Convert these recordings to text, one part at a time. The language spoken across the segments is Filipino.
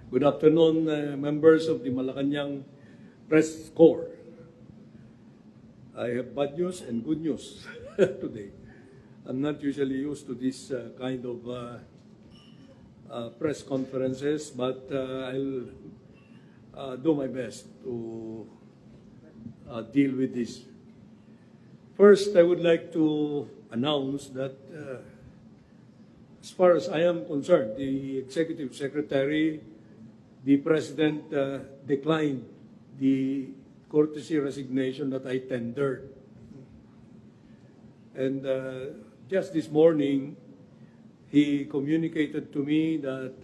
Good afternoon, members of the Malacanang Press Corps. I have bad news and good news today. I'm not usually used to this kind of press conferences, but I'll do my best to deal with this. First, I would like to announce that as far as I am concerned, the Executive Secretary, the President declined the courtesy resignation that I tendered. And just this morning, he communicated to me that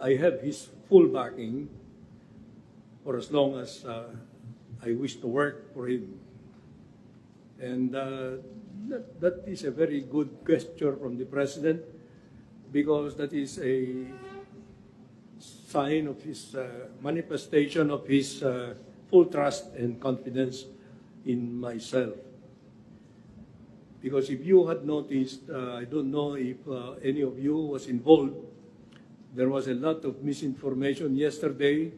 I have his full backing for as long as I wish to work for him. And that is a very good gesture from the President, because that is a sign of his manifestation of his full trust and confidence in myself. Because if you had noticed, I don't know if any of you was involved, there was a lot of misinformation yesterday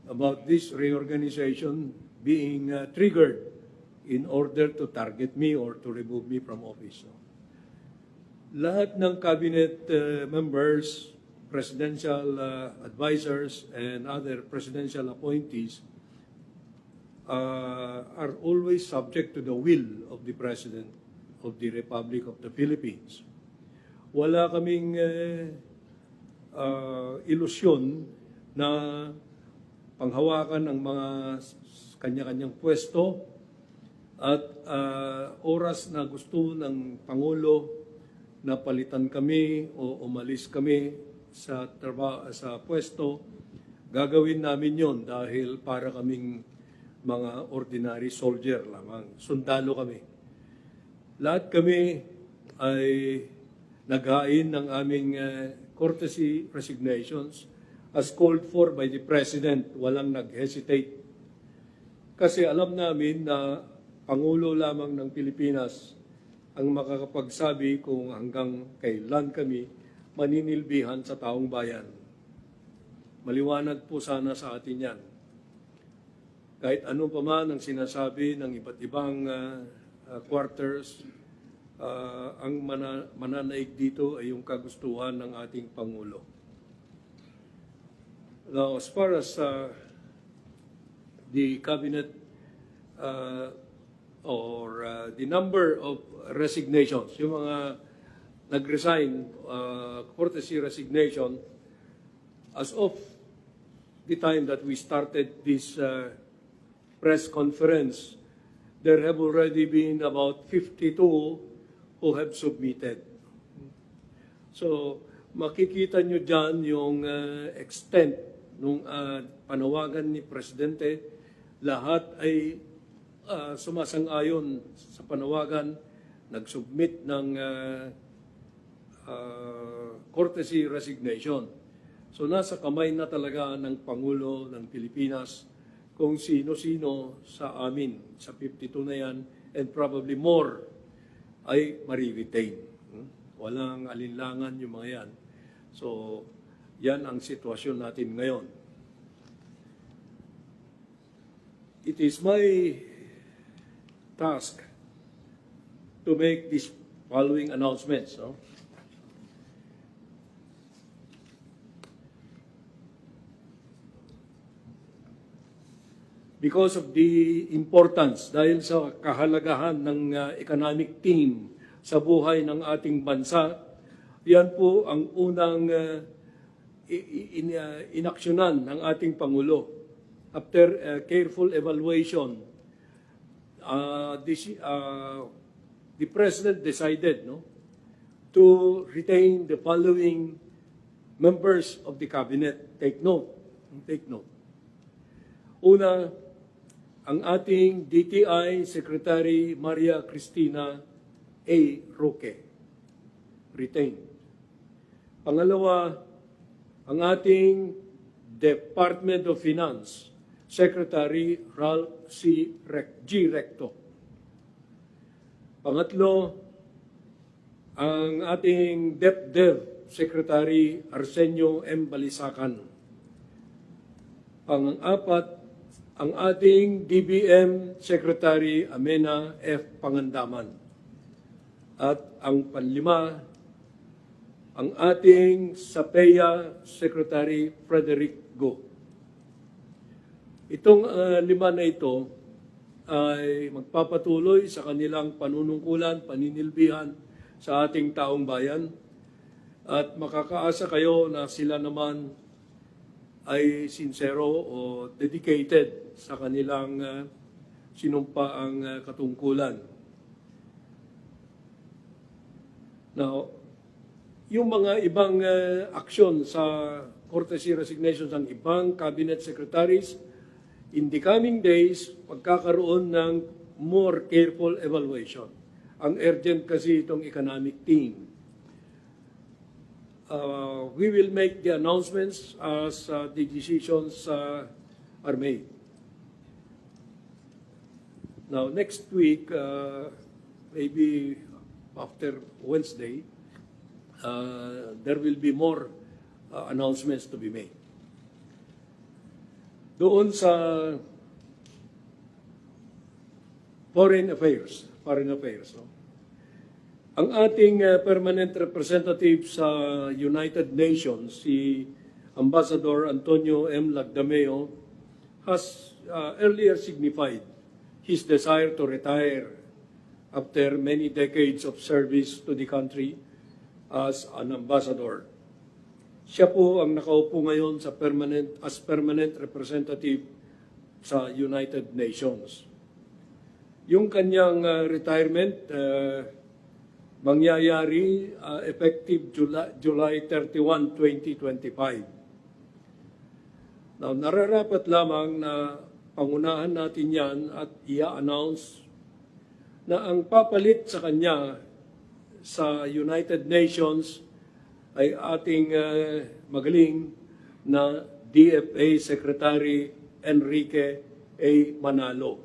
about this reorganization being triggered in order to target me or to remove me from office. Lahat ng cabinet members, presidential advisors, and other presidential appointees are always subject to the will of the President of the Republic of the Philippines. Wala kaming ilusyon na panghawakan ng mga kanya-kanyang pwesto at oras na gusto ng Pangulo na palitan kami o umalis kami sa pwesto, gagawin namin yon dahil para kaming mga ordinary soldier lamang, sundalo kami. Lahat kami ay naghain ng aming courtesy resignations as called for by the President. Walang nag-hesitate. Kasi alam namin na Pangulo lamang ng Pilipinas ang makakapagsabi kung hanggang kailan kami maninilbihan sa taong bayan. Maliwanag po sana sa atin yan. Kahit ano pa man ang sinasabi ng iba't ibang quarters, ang mananaig dito ay yung kagustuhan ng ating Pangulo. Now, as far as the cabinet or the number of resignations, yung mga nag-resign, courtesy resignation, as of the time that we started this press conference, there have already been about 52 who have submitted. So, makikita nyo dyan yung extent ng panawagan ni Presidente. Lahat ay sumasang-ayon sa panawagan, nag-submit ng courtesy resignation. So nasa kamay na talaga ng Pangulo ng Pilipinas kung sino-sino sa amin, sa 52 na yan, and probably more, ay mariretain. Walang alinlangan yung mga yan. So, yan ang sitwasyon natin ngayon. It is my task to make these following announcements. No? Because of the importance, dahil sa kahalagahan ng economic team sa buhay ng ating bansa, yan po ang unang inaksyonan ng ating Pangulo. After careful evaluation, the President decided to retain the following members of the Cabinet. Take note. Una, ang ating DTI Secretary Maria Cristina A. Roque, retained. Pangalawa, ang ating Department of Finance Secretary Ralph G. Recto. Pangatlo, ang ating DepDev Secretary Arsenio M. Balisacan. Pang-apat, ang ating DBM Secretary Amena F. Pangandaman. At ang panlima, ang ating SAPEA Secretary Frederick Go. Itong lima na ito ay magpapatuloy sa kanilang panunungkulan, paninilbihan sa ating taong bayan at makakaasa kayo na sila naman ay sincero o dedicated sa kanilang sinumpaang katungkulan. Now, yung mga ibang aksyon sa courtesy resignations ng ibang cabinet secretaries, in the coming days, magkakaroon ng more careful evaluation. Ang urgent kasi itong economic team. We will make the announcements as the decisions are made. Now, next week, maybe after Wednesday, there will be more announcements to be made. Doon sa foreign affairs, no? Ang ating permanent representative sa United Nations, si Ambassador Antonio M. Lagdameo, has earlier signified his desire to retire after many decades of service to the country as an ambassador. Siya po ang nakaupo ngayon sa permanent representative sa United Nations. Yung kanyang retirement mangyayari effective July 31, 2025. Now, nararapat lamang na pangunahan natin yan at i-announce na ang papalit sa kanya sa United Nations ay ating magaling na DFA Secretary Enrique A. Manalo.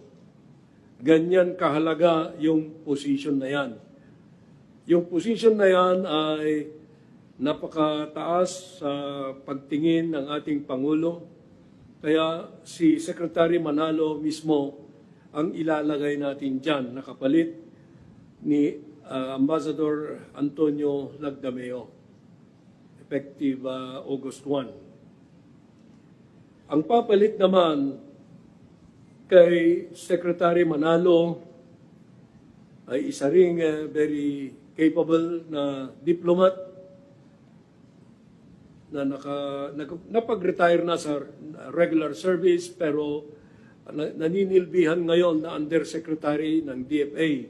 Ganyan kahalaga yung position na yan. Yung position na yan ay napakataas sa pagtingin ng ating Pangulo. Kaya si Secretary Manalo mismo ang ilalagay natin dyan, nakapalit ni Ambassador Antonio Lagdameo, effective August 1. Ang papalit naman kay Secretary Manalo ay isa ring very capable na diplomat na napag-retire na sa regular service pero naninilbihan ngayon na undersecretary ng DFA.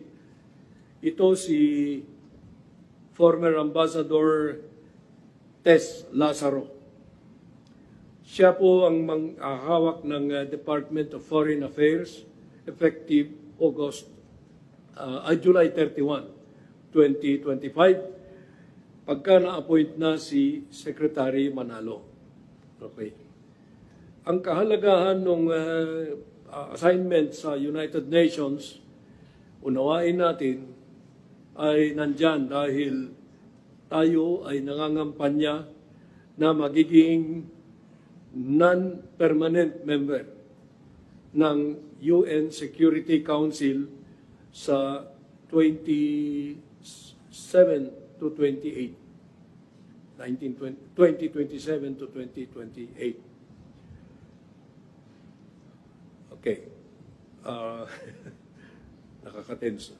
Ito si former Ambassador Tess Lazaro. Siya po ang hawak ng Department of Foreign Affairs effective July 31, 2025, pagka na-appoint na si Secretary Manalo. Okay. Ang kahalagahan ng assignment sa United Nations, unawain natin, ay nandyan dahil tayo ay nangangampanya na magiging non-permanent member ng UN Security Council sa 2027 to 2028. Okay. Nakakatense.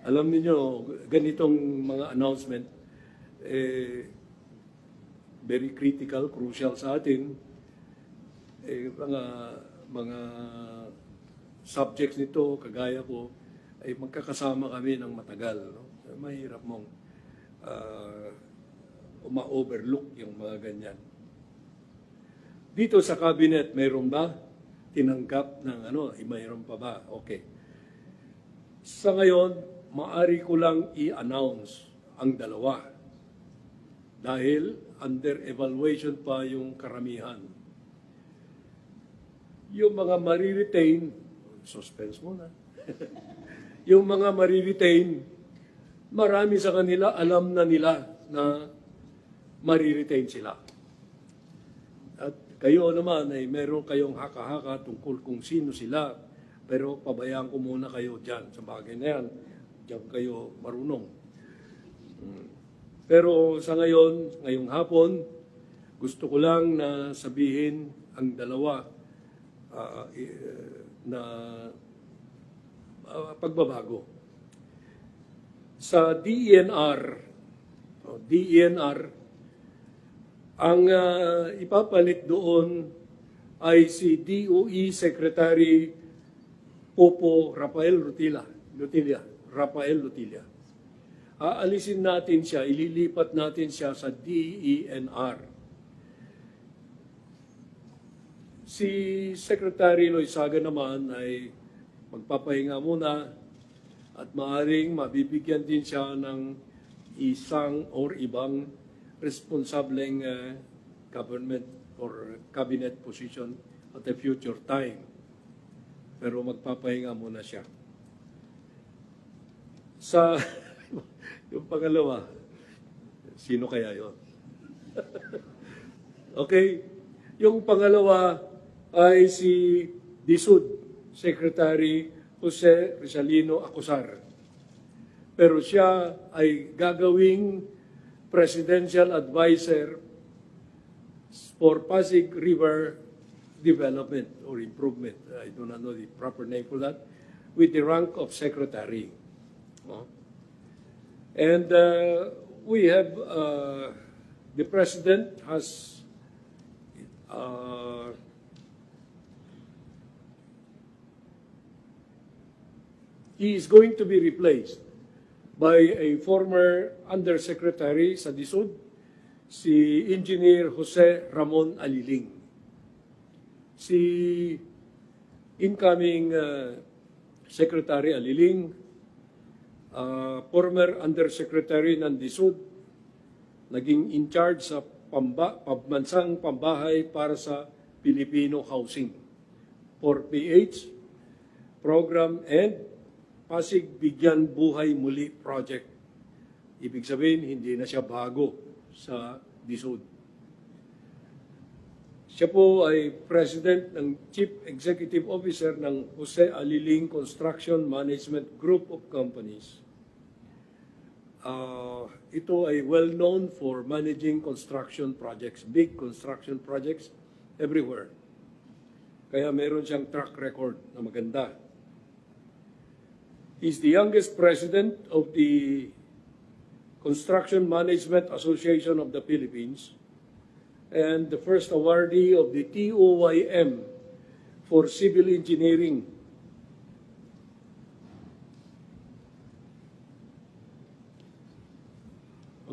Alam niyo, ganitong mga announcement, very critical, crucial sa atin. Mga subjects nito, kagaya ko, ay magkakasama kami ng matagal. No? Mahirap mong ma-overlook yung mga ganyan. Dito sa cabinet, mayroon ba? Tinanggap ng mayroon pa ba? Okay. Sa ngayon, maari ko lang i-announce ang dalawa. Dahil under evaluation pa yung karamihan. Yung mga mariretain, suspense muna. Yung mga mariretain marami sa kanila alam na nila na mariretain sila. At kayo naman ay meron kayong haka-haka tungkol kung sino sila, pero pabayaan ko muna kayo dyan sa bagay na yan. Diyan kayo marunong. Pero sa ngayong hapon, gusto ko lang na sabihin ang dalawa na pagbabago. Sa DENR, ang ipapalit doon ay si DOE Secretary Popo Rafael Lutilla. Aalisin natin siya, ililipat natin siya sa DENR. Si Secretary Loizaga naman ay magpapahinga muna at maaaring mabibigyan din siya ng isang or ibang responsableng government or cabinet position at a future time. Pero magpapahinga muna siya. Sa yung pangalawa, sino kaya yon? Okay, yung pangalawa ay si DSUD, Secretary Jose Rizalino Acosar. Pero siya ay gagawing Presidential Advisor for Pasig River Development or Improvement. I do not know the proper name for that, with the rank of Secretary. And we have, the President has he is going to be replaced by a former Undersecretary sa DSUD, si Engineer Jose Ramon Aliling. Si incoming Secretary Aliling, former Undersecretary ng DSUD, naging in charge sa pambansang pambahay para sa Filipino Housing, 4PH program and Pasig Bigyan Buhay Muli Project. Ibig sabihin, hindi na siya bago sa DSUD. Siya po ay President ng Chief Executive Officer ng Jose Aliling Construction Management Group of Companies. Ito ay well-known for managing construction projects, big construction projects everywhere. Kaya meron siyang track record na maganda. He's the youngest president of the Construction Management Association of the Philippines and the first awardee of the TOYM for civil engineering.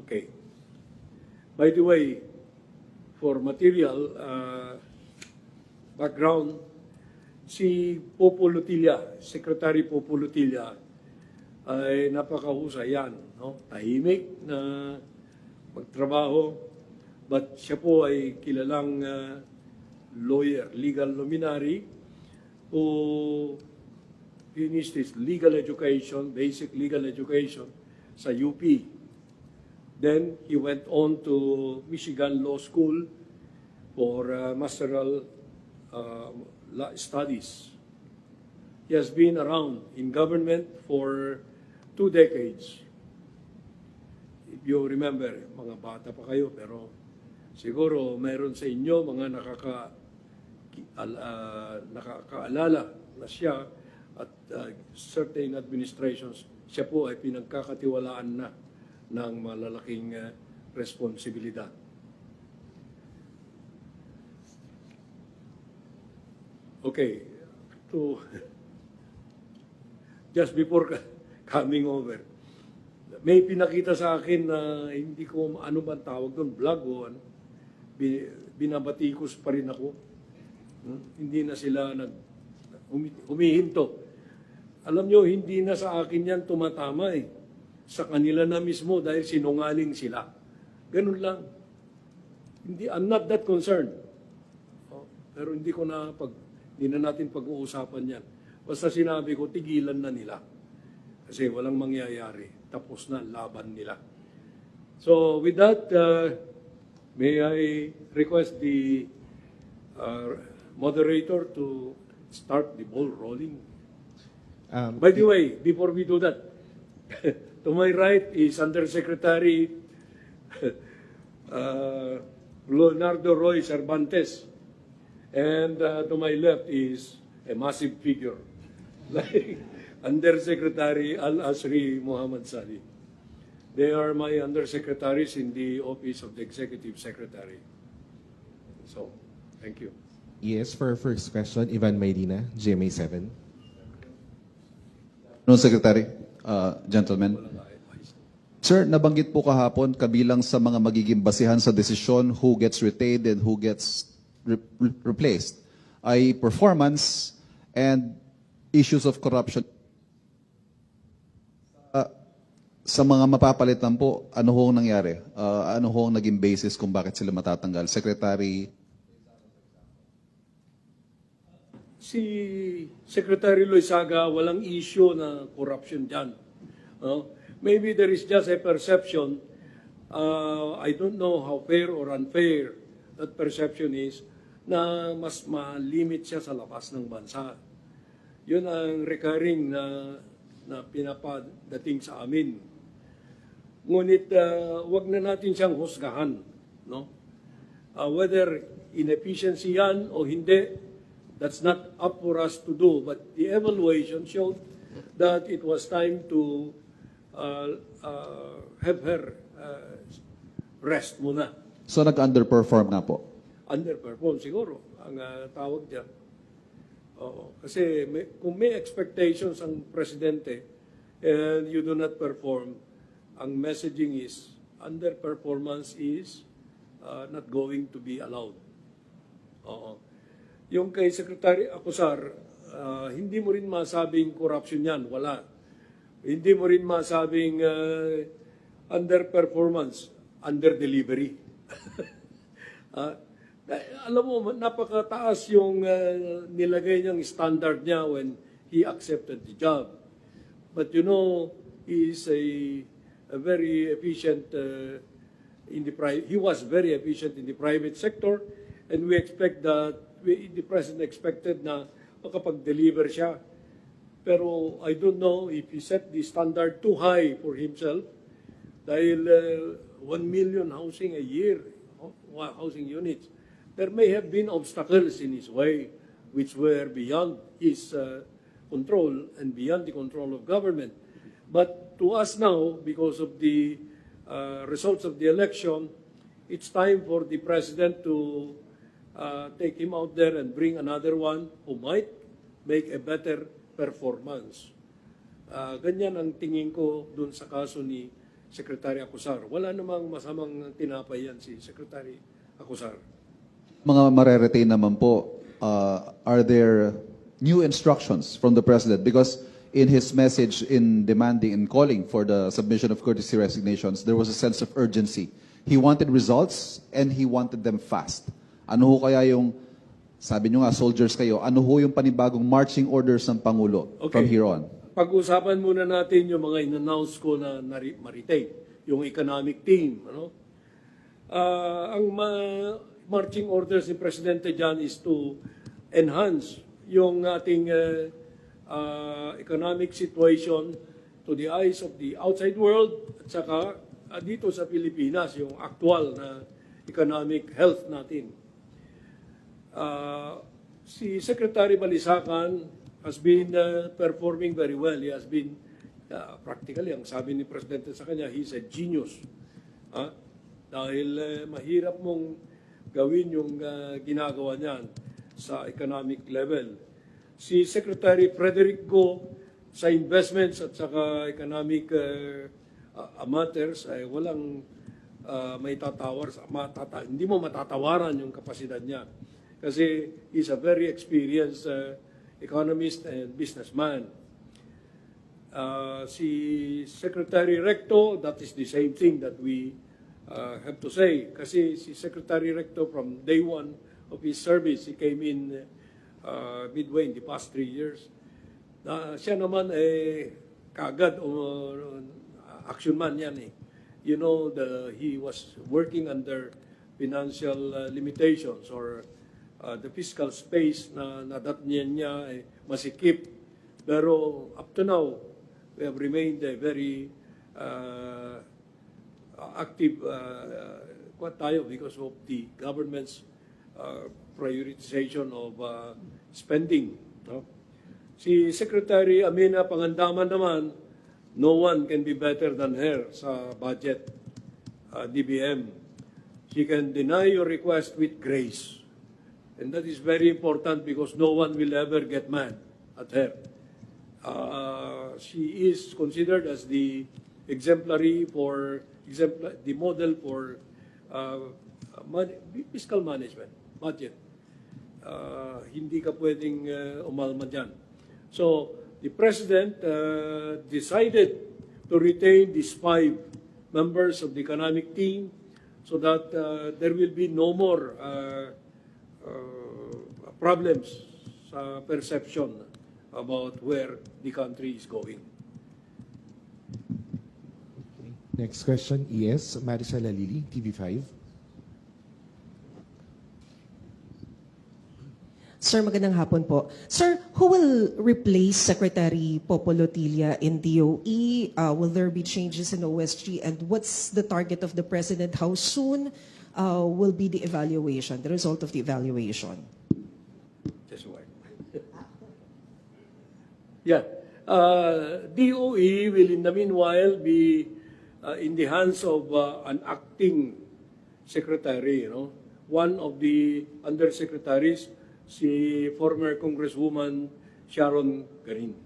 Okay. By the way, for material background, si Popo Lutilla, Secretary Popo Lutilla, ay napakahusay yan. No? Tahimik na magtrabaho, but siya po ay kilalang lawyer, legal luminary, who finished his legal education, basic legal education, sa UP. Then he went on to Michigan Law School for masteral studies. He has been around in government for 2 decades. If you remember, mga bata pa kayo, pero siguro mayroon sa inyo mga nakakaalala na siya at certain administrations, siya po ay pinagkakatiwalaan na ng malalaking responsibilidad. Okay, just before coming over, may pinakita sa akin na hindi ko ano ba tawag doon, vlog o ano, binabatikos pa rin ako. Hindi na sila humihinto. Alam nyo, hindi na sa akin yan tumatama eh. Sa kanila na mismo dahil sinungaling sila. Ganun lang. I'm not that concerned. Pero hindi na natin pag-uusapan yan. Basta sinabi ko, tigilan na nila. Kasi walang mangyayari. Tapos na laban nila. So with that, may I request the moderator to start the ball rolling. By the way, before we do that, to my right is Undersecretary Leonardo Roy Cervantes. And to my left is a massive figure, like Undersecretary Al-Asri Muhammad Sali. They are my undersecretaries in the Office of the Executive Secretary. So, thank you. Yes, for first question, Ivan Maydina, GMA7. No, Secretary, gentlemen. Sir, nabanggit po kahapon kabilang sa mga magiging basihan sa desisyon who gets retained and who gets replaced ay performance and issues of corruption. Sa mga mapapalitan po, ano hong nangyari? Ano hong naging basis kung bakit sila matatanggal? Secretary? Si Secretary Loizaga, walang issue na corruption dyan. Maybe there is just a perception, I don't know how fair or unfair that perception is, na mas ma-limit siya sa labas ng bansa. Yun ang recurring na pinapadating sa amin. Ngunit wag na natin siyang husgahan. No? Whether inefficiency yan o hindi, that's not up for us to do. But the evaluation showed that it was time to have her rest muna. So nag-underperform na po? Underperform siguro ang tawag diyan. Oo. Kasi kung may expectations ang presidente and you do not perform, ang messaging is underperformance is not going to be allowed. Oo. Yung kay Secretary Acosar, hindi mo rin masabing corruption yan, wala. Hindi mo rin masabing underperformance, under-delivery. Alam mo, napakataas yung nilagay niyang standard niya when he accepted the job. But you know, he is a very efficient he was very efficient in the private sector, and we expect that the President expected na makapag-deliver siya. Pero I don't know if he set the standard too high for himself dahil 1 million housing a year, housing units. There may have been obstacles in his way which were beyond his control and beyond the control of government. But to us now, because of the results of the election, it's time for the President to take him out there and bring another one who might make a better performance. Ganyan ang tingin ko dun sa kaso ni Secretary Acosar. Wala namang masamang tinapay yan si Secretary Acosar. Mga mareretain naman po, are there new instructions from the President? Because in his message in demanding and calling for the submission of courtesy resignations, there was a sense of urgency. He wanted results and he wanted them fast. Ano ho kaya yung, sabi nyo nga, soldiers kayo, ano ho yung panibagong marching orders ng Pangulo from here on? Pag-usapan muna natin yung mga in-announce ko na maritate, yung economic team. Ano? Ang marching orders ni Presidente dyan is to enhance yung ating economic situation to the eyes of the outside world at saka dito sa Pilipinas, yung actual na economic health natin. Si Secretary Balisacan has been performing very well. He has been, practically, ang sabi ni Presidente sa kanya, he's a genius. Dahil mahirap mong gawin yung ginagawa niyan sa economic level. Si Secretary Frederick Go sa investments at saka economic matters ay walang may tatawar, hindi mo matatawaran yung kapasidad niya. Kasi he's a very experienced economist and businessman. Si Secretary Recto, that is the same thing that we have to say. Kasi si Secretary Recto from day one of his service, he came in midway in the past 3 years. Siya naman kaagad action man yan eh. You know, he was working under financial limitations or the fiscal space na nadatnyan niya eh, masikip. Pero up to now, we have remained a very active tayo because of the government's prioritization of spending. No? Si Secretary Amina Pangandaman naman, no one can be better than her sa budget, DBM. She can deny your request with grace. And that is very important because no one will ever get mad at her. She is considered as the the model for fiscal management, budget. Hindi ka pwedeng umalma dyan. So, the President decided to retain these 5 members of the economic team so that there will be no more problems sa perception about where the country is going. Next question, ES, Maricel Alili, TV5. Sir, magandang hapon po. Sir, who will replace Secretary Popolotilla in DOE? Will there be changes in OSG? And what's the target of the President? How soon will be the evaluation, the result of the evaluation? Just one. Yeah. DOE will in the meanwhile be in the hands of an acting secretary, you know. One of the undersecretaries, si former Congresswoman Sharon Garin.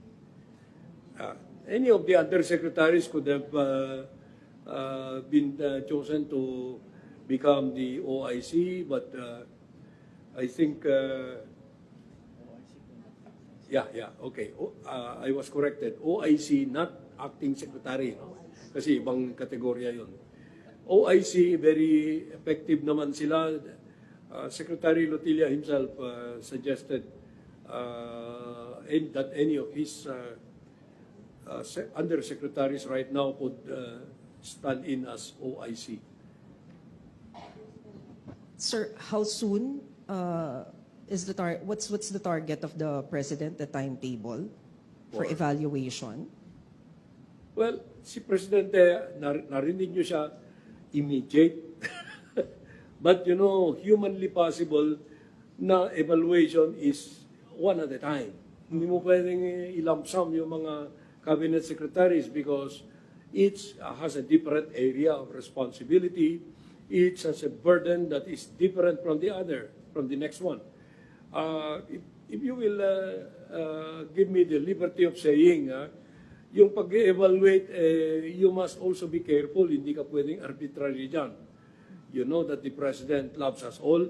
Any of the undersecretaries could have been chosen to become the OIC, but I think, okay. I was corrected. OIC, not acting secretary, no? Kasi ibang kategorya yun. OIC, very effective naman sila. Secretary Lotilla himself suggested that any of his undersecretaries right now could stand in as OIC. Sir, how soon is the what's the target of the President, the timetable for evaluation? Well, si Presidente, narinig niyo siya, immediate. But you know, humanly possible na evaluation is one at a time. Hindi mo pwedeng i-lump sum yung mga cabinet secretaries because each has a different area of responsibility. Each has a burden that is different from the other, from the next one. If you will give me the liberty of saying, yung pag-evaluate, you must also be careful. Hindi ka pwedeng arbitrary dyan. You know that the President loves us all.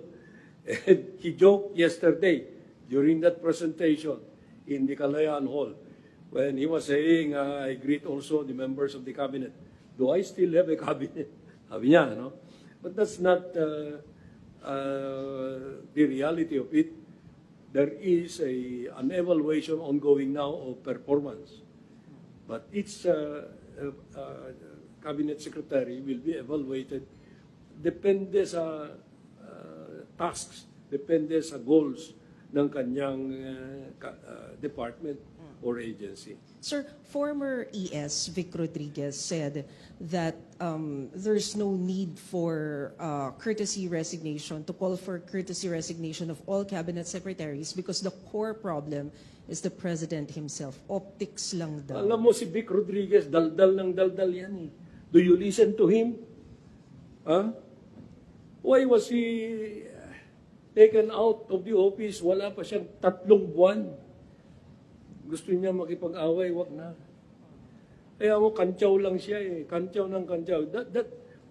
And he joked yesterday during that presentation in the Kalayaan Hall when he was saying, I greet also the members of the cabinet. Do I still have a cabinet? Sabi niya, no? But that's not the reality of it. There is an evaluation ongoing now of performance. But each cabinet secretary will be evaluated depende sa tasks, depende sa goals ng kanyang department or agency. Sir, former ES Vic Rodriguez said that there's no need for courtesy resignation, to call for courtesy resignation of all cabinet secretaries because the core problem is the President himself. Optics lang daw. Alam mo si Vic Rodriguez, daldal ng daldal yan eh. Do you listen to him? Huh? Why was he taken out of the office? Wala pa siyang 3 buwan. Gusto niya makipag-away, wag na. Kaya mo, kantsaw lang siya eh. Kantsaw ng kantsaw.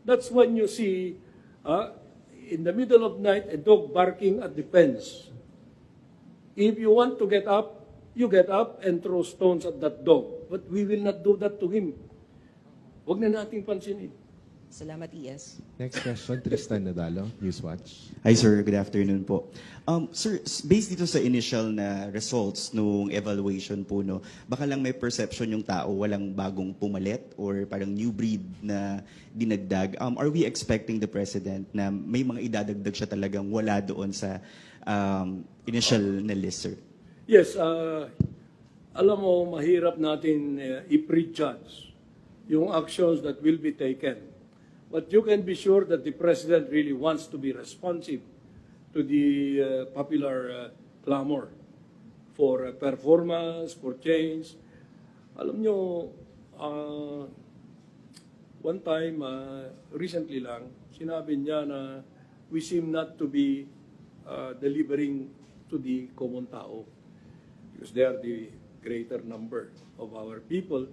That's when you see, in the middle of night, a dog barking at the fence. If you want to get up, you get up and throw stones at that dog. But we will not do that to him. Wag na nating pansinin. Salamat, ES. Next question, Tristan Nadalo, Newswatch. Hi sir, good afternoon po. Sir, based dito sa initial na results nung evaluation po, no, baka lang may perception yung tao walang bagong pumalit or parang new breed na dinagdag. Are we expecting the President na may mga idadagdag siya talagang wala doon sa initial na list, sir? Yes, alam mo, mahirap natin i-prejudge yung actions that will be taken. But you can be sure that the President really wants to be responsive to the popular clamor for performance, for change. Alam nyo, one time, recently lang, sinabi niya na we seem not to be delivering to the common tao because they are the greater number of our people.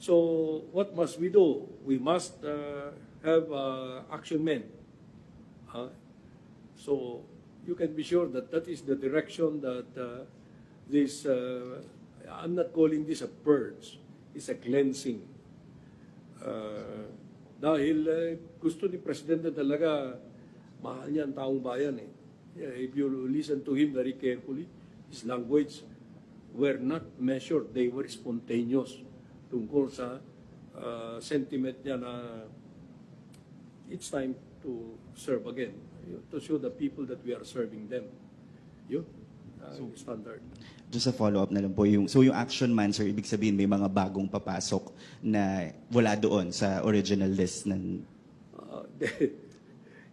So what must we do? We must have action men. So you can be sure that that is the direction that this, I'm not calling this a purge, it's a cleansing. Dahil gusto ni Presidente talaga, mahal niya ang taong bayan eh. Yeah, if you listen to him very carefully, his language were not measured, they were spontaneous tungkol sa sentiment niya na it's time to serve again, to show the people that we are serving them. Yun, standard. Just a follow-up na lang po. Yung action man, sir, ibig sabihin may mga bagong papasok na wala doon sa original list ng...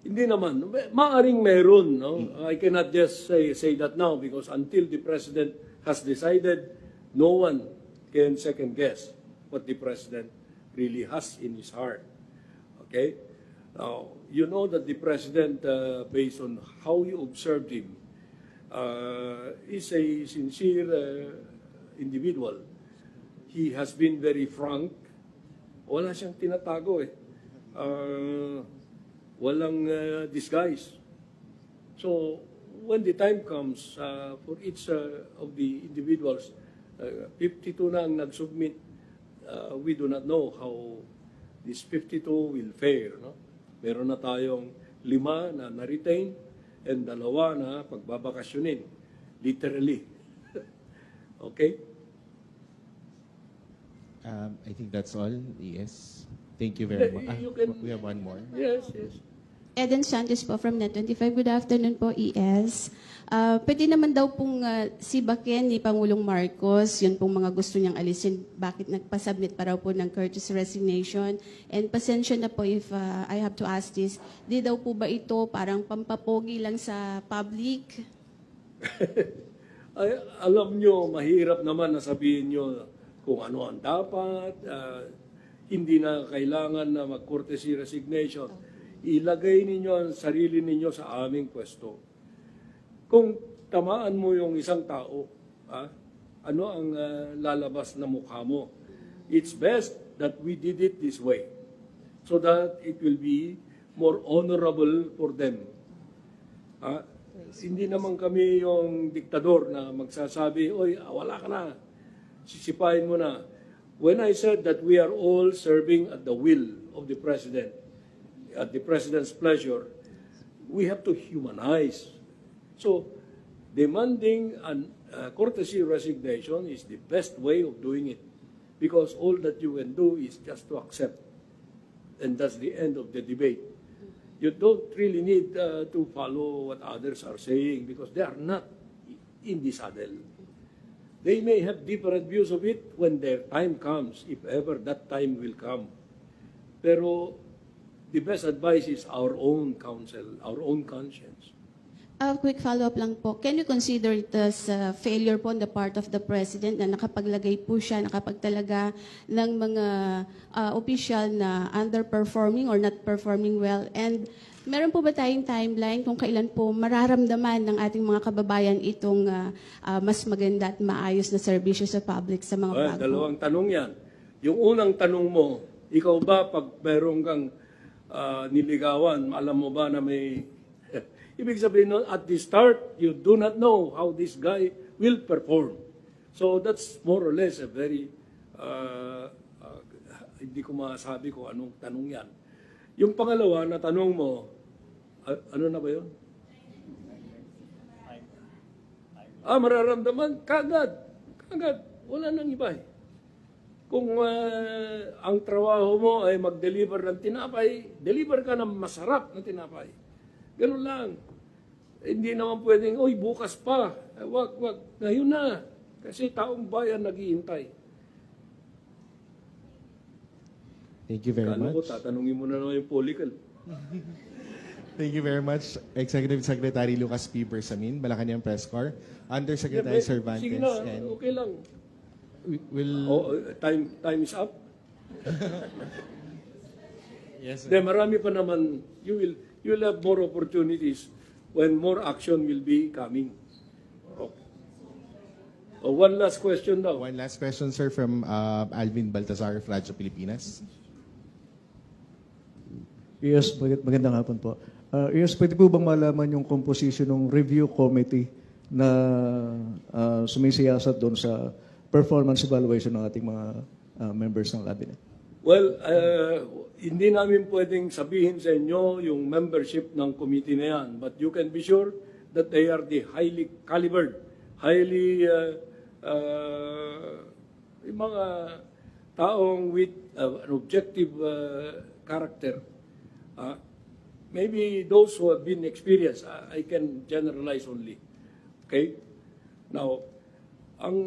Hindi naman. Maaring meron. No? I cannot just say that now because until the President has decided, no one can second guess what the President really has in his heart. Okay? Now, you know that the President, based on how you observed him, is a sincere individual. He has been very frank. Wala siyang tinatago eh. Walang disguise. So, when the time comes for each of the individuals, 52 na ang nag-submit, we do not know how this 52 will fare. No? Meron na tayong 5 na na-retain and 2 na pagbabakasyonin. Literally. Okay? I think that's all, ES. Thank you very much. You can- We have one more. Yes, yes. Eden Santos po from Net25. Good afternoon po, ES. Pwede naman daw pong sibakin ni Pangulong Marcos, yun pong mga gusto niyang alisin, bakit nagpasubmit pa raw po ng courtesy resignation. And pasensya na po if I have to ask this, di daw po ba ito parang pampapogi lang sa public? Ay, alam nyo, mahirap naman na sabihin nyo kung ano ang dapat, hindi na kailangan na mag-courtesy resignation. Ilagay ninyo ang sarili ninyo sa aming pwesto. Kung tamaan mo yung isang tao, ano ang lalabas na mukha mo? It's best that we did it this way so that it will be more honorable for them. Hindi naman kami yung diktador na magsasabi, oy, wala ka na, sisipain mo na. When I said that we are all serving at the will of the President, at the President's pleasure, we have to humanize. So, demanding a courtesy resignation is the best way of doing it because all that you can do is just to accept. And that's the end of the debate. You don't really need to follow what others are saying because they are not in the saddle. They may have different views of it when their time comes, if ever that time will come. Pero the best advice is our own counsel, our own conscience. A quick follow-up lang po. Can you consider it as a failure po on the part of the President na nakapaglagay po siya, nakapagtalaga ng mga official na underperforming or not performing well? And meron po ba tayong timeline kung kailan po mararamdaman ng ating mga kababayan itong mas maganda at maayos na serbisyo sa public sa mga bago? Dalawang tanong yan. Yung unang tanong mo, ikaw ba pag meron kang niligawan, alam mo ba na may... Ibig sabihin nun, at the start, you do not know how this guy will perform. So that's more or less a very, hindi ko masabi kung anong tanong yan. Yung pangalawa na tanong mo, ano na ba yun? Mararamdaman, kagad. Wala nang iba eh. Kung ang trabaho mo ay mag-deliver ng tinapay, deliver ka ng masarap na tinapay. Ganun lang. Hindi naman pwedeng, bukas pa. Wag. Ngayon na. Kasi taong bayan naghihintay. Thank you very Kano ko, much. tatanungin mo na naman yung political. Thank you very much, Executive Secretary Lucas P. Bersamin, Malacanang Press Corps, Undersecretary Cervantes, Sige na, and okay lang. will Time is up. yes, sir. Then marami pa naman, you will have more opportunities when more action will be coming. One last question daw. One last question, sir, from Alvin Baltazar of Radyo Pilipinas. Yes, magandang hapon po. Yes, pwede po bang malaman yung composition ng review committee na sumisiyasat doon sa performance evaluation ng ating mga members ng cabinet? Well, hindi namin pwedeng sabihin sa inyo yung membership ng committee na yan, but you can be sure that they are the highly calibered, highly yung mga taong with an objective character. Maybe those who have been experienced, I can generalize only. Okay? Now, ang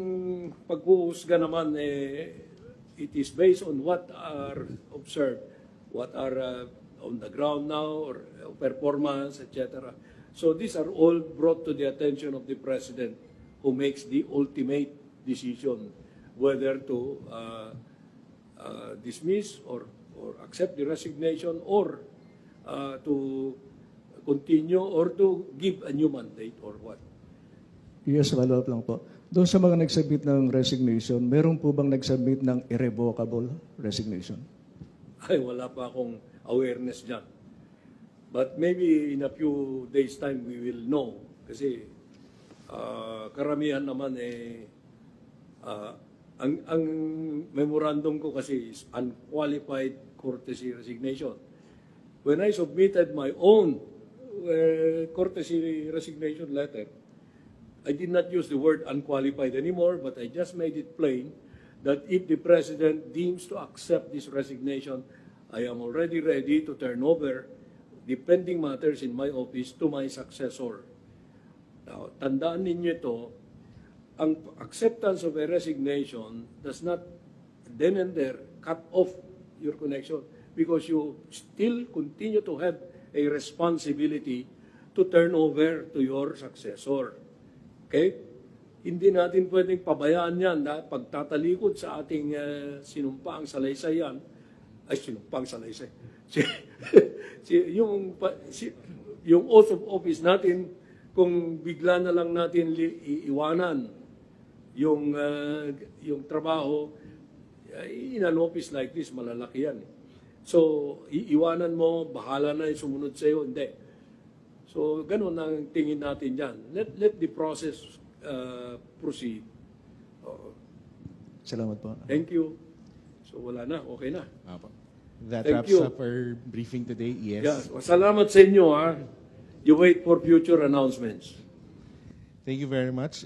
pag-uusga naman, it is based on what are observed, what are on the ground now, or performance, etc. So these are all brought to the attention of the President, who makes the ultimate decision whether to dismiss or accept the resignation or to continue or to give a new mandate or what. Yes, follow-up lang po. Doon sa mga nag-submit ng resignation, meron po bang nag-submit ng irrevocable resignation? Ay, wala pa akong awareness dyan. But maybe in a few days' time we will know. Kasi karamihan naman ang memorandum ko kasi is unqualified courtesy resignation. When I submitted my own courtesy resignation letter, I did not use the word unqualified anymore, but I just made it plain that if the President deems to accept this resignation, I am already ready to turn over the pending matters in my office to my successor. Now, tandaan ninyo ito, ang acceptance of a resignation does not then and there cut off your connection because you still continue to have a responsibility to turn over to your successor. Okay? Hindi natin pwedeng pabayaan yan na pagtatalikod sa ating sinumpaang salaysay yan. Ay, sinumpaang salaysay. Yung oath of office natin, kung bigla na lang natin iiwanan yung trabaho, in an office like this, malalaki yan. So, iiwanan mo, bahala na yung sumunod sa'yo, hindi. So, ganun ang tingin natin dyan. Let the process proceed. Salamat po. Thank you. So, wala na, okay na. Apo. That Thank wraps you. up our briefing today. Yes. Yeah. Salamat sa inyo, ha. You wait for future announcements. Thank you very much.